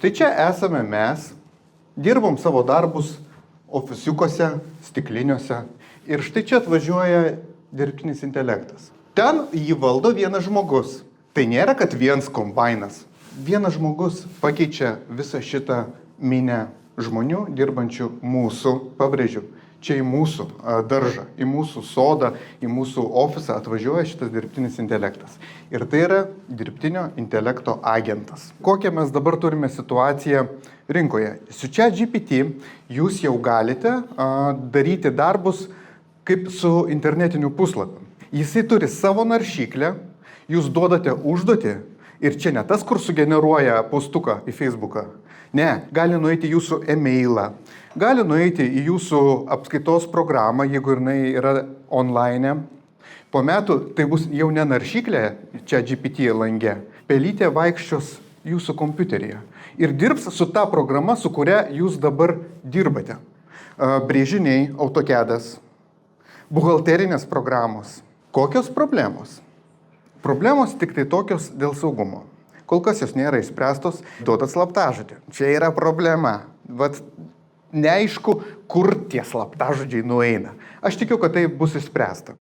Štai čia esame mes, dirbom savo darbus ofisiukose, stikliniuose ir štai čia atvažiuoja dirbtinis intelektas. Ten jį valdo vienas žmogus. Tai nėra, kad vienas kombainas. Vienas žmogus pakeičia visą šitą minę žmonių dirbančių mūsų, pabrėžiu, čia į mūsų daržą, į mūsų sodą, į mūsų ofisą atvažiuoja šitas dirbtinis intelektas. Ir tai yra dirbtinio intelekto agentas. Kokią mes dabar turime situaciją rinkoje? Su ChatGPT jūs jau galite daryti darbus kaip su internetiniu puslapiu. Jisai turi savo naršyklę, jūs duodate užduotį ir čia ne tas, kur sugeneruoja postuką į Facebooką. Ne, gali nueiti į jūsų e-mailą, gali nueiti į jūsų apskaitos programą, jeigu jinai yra online. Po metų tai bus jau ne naršyklė čia GPT lange. Pelytė vaikščios jūsų kompiuteryje ir dirbs su ta programa, su kuria jūs dabar dirbate. Brėžiniai, AutoCAD'as, buhalterinės programos. Kokios problemos? Problemos tik tai tokios dėl saugumo. Kol kas jos nėra išspręstos, duodat slaptažodį. Čia yra problema. Vat neaišku, kur tie slaptažodžiai nueina. Aš tikiu, kad tai bus išspręsta.